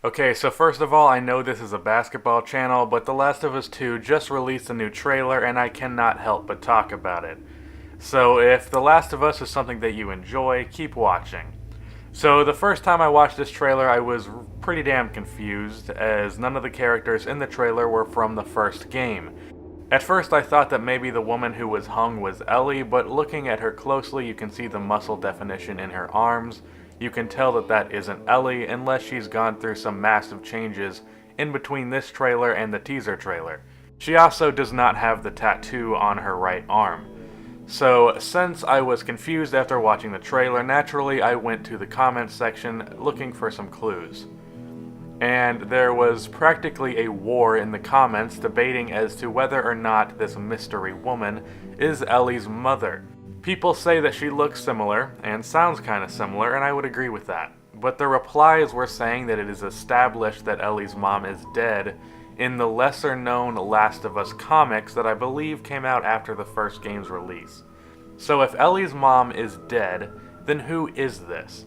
Okay, so first of all, I know this is a basketball channel, but The Last of Us 2 just released a new trailer and I cannot help but talk about it. So if The Last of Us is something that you enjoy, keep watching. So the first time I watched this trailer, I was pretty damn confused, as none of the characters in the trailer were from the first game. At first I thought that maybe the woman who was hung was Ellie, but looking at her closely you can see the muscle definition in her arms. You can tell that that isn't Ellie unless she's gone through some massive changes in between this trailer and the teaser trailer. She also does not have the tattoo on her right arm. So, since I was confused after watching the trailer, naturally I went to the comments section looking for some clues. And there was practically a war in the comments debating as to whether or not this mystery woman is Ellie's mother. People say that she looks similar and sounds kind of similar, and I would agree with that. But the replies were saying that it is established that Ellie's mom is dead in the lesser-known Last of Us comics that I believe came out after the first game's release. So if Ellie's mom is dead, then who is this?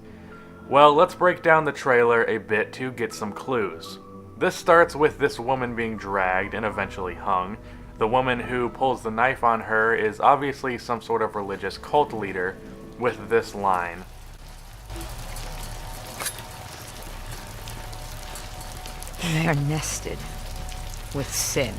Well, let's break down the trailer a bit to get some clues. This starts with this woman being dragged and eventually hung. The woman who pulls the knife on her is obviously some sort of religious cult leader with this line. They are nested with sin.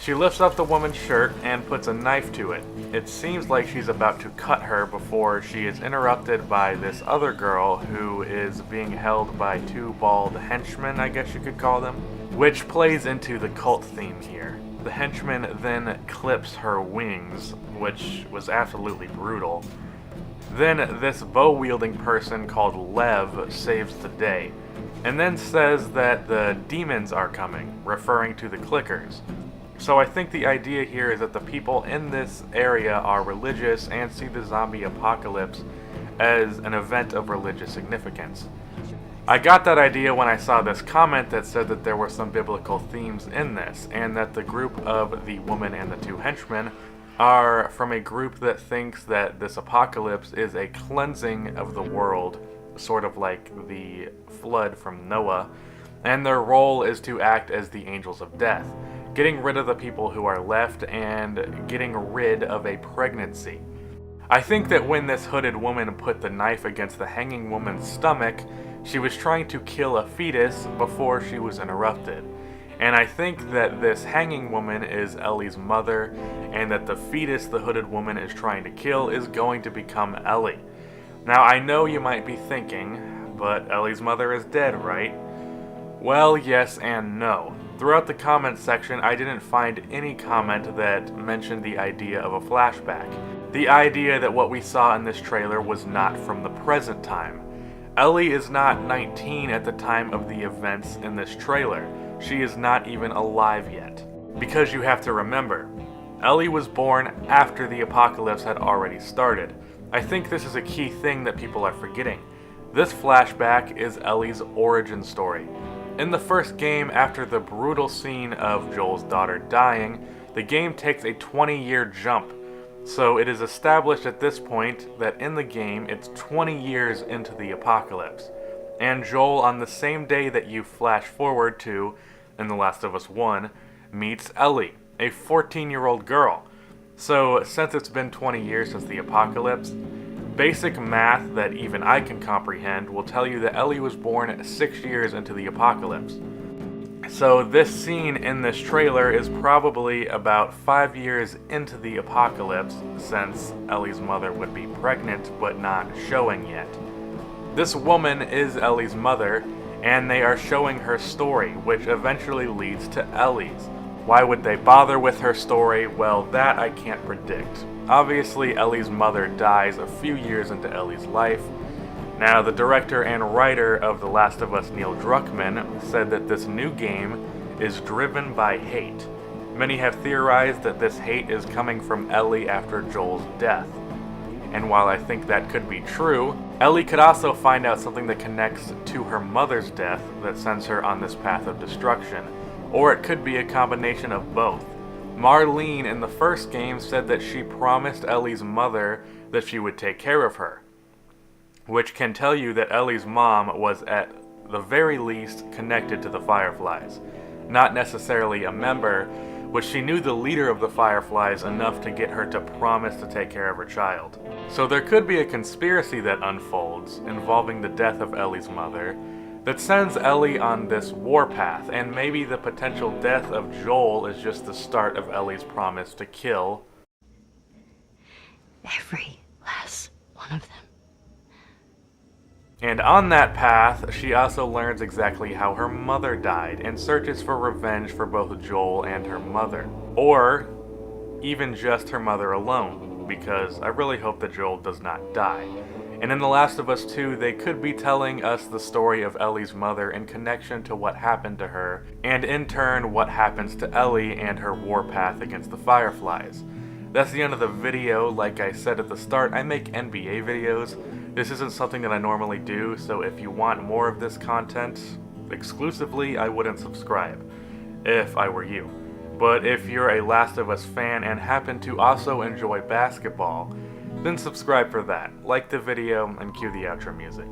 She lifts up the woman's shirt and puts a knife to it. It seems like she's about to cut her before she is interrupted by this other girl who is being held by two bald henchmen, I guess you could call them, which plays into the cult theme here. The henchman then clips her wings, which was absolutely brutal. Then this bow-wielding person called Lev saves the day, and then says that the demons are coming, referring to the clickers. So I think the idea here is that the people in this area are religious and see the zombie apocalypse as an event of religious significance. I got that idea when I saw this comment that said that there were some biblical themes in this, and that the group of the woman and the two henchmen are from a group that thinks that this apocalypse is a cleansing of the world, sort of like the flood from Noah, and their role is to act as the angels of death, getting rid of the people who are left and getting rid of a pregnancy. I think that when this hooded woman put the knife against the hanging woman's stomach, she was trying to kill a fetus before she was interrupted. And I think that this hanging woman is Ellie's mother, and that the fetus the hooded woman is trying to kill is going to become Ellie. Now I know you might be thinking, but Ellie's mother is dead, right? Well, yes and no. Throughout the comments section, I didn't find any comment that mentioned the idea of a flashback. The idea that what we saw in this trailer was not from the present time. Ellie is not 19 at the time of the events in this trailer. She is not even alive yet. Because you have to remember, Ellie was born after the apocalypse had already started. I think this is a key thing that people are forgetting. This flashback is Ellie's origin story. In the first game, after the brutal scene of Joel's daughter dying, the game takes a 20-year jump. So it is established at this point that in the game it's 20 years into the apocalypse. And Joel, on the same day that you flash forward to in The Last of Us 1, meets Ellie, a 14-year-old girl. So since it's been 20 years since the apocalypse, basic math that even I can comprehend will tell you that Ellie was born 6 years into the apocalypse. So this scene in this trailer is probably about 5 years into the apocalypse, since Ellie's mother would be pregnant but not showing yet. This woman is Ellie's mother, and they are showing her story, which eventually leads to Ellie's. Why would they bother with her story? Well, that I can't predict. Obviously, Ellie's mother dies a few years into Ellie's life. Now, the director and writer of The Last of Us, Neil Druckmann, said that this new game is driven by hate. Many have theorized that this hate is coming from Ellie after Joel's death. And while I think that could be true, Ellie could also find out something that connects to her mother's death that sends her on this path of destruction. Or it could be a combination of both. Marlene in the first game said that she promised Ellie's mother that she would take care of her, which can tell you that Ellie's mom was at the very least, connected to the Fireflies. Not necessarily a member, but she knew the leader of the Fireflies enough to get her to promise to take care of her child. So there could be a conspiracy that unfolds involving the death of Ellie's mother that sends Ellie on this warpath, and maybe the potential death of Joel is just the start of Ellie's promise to kill every last one of them. And on that path, she also learns exactly how her mother died and searches for revenge for both Joel and her mother. Or even just her mother alone, because I really hope that Joel does not die. And in The Last of Us 2, they could be telling us the story of Ellie's mother in connection to what happened to her, and in turn what happens to Ellie and her warpath against the Fireflies. That's the end of the video. Like I said at the start, I make NBA videos. This isn't something that I normally do, so if you want more of this content exclusively, I wouldn't subscribe, if I were you. But if you're a Last of Us fan and happen to also enjoy basketball, then subscribe for that. Like the video and cue the outro music.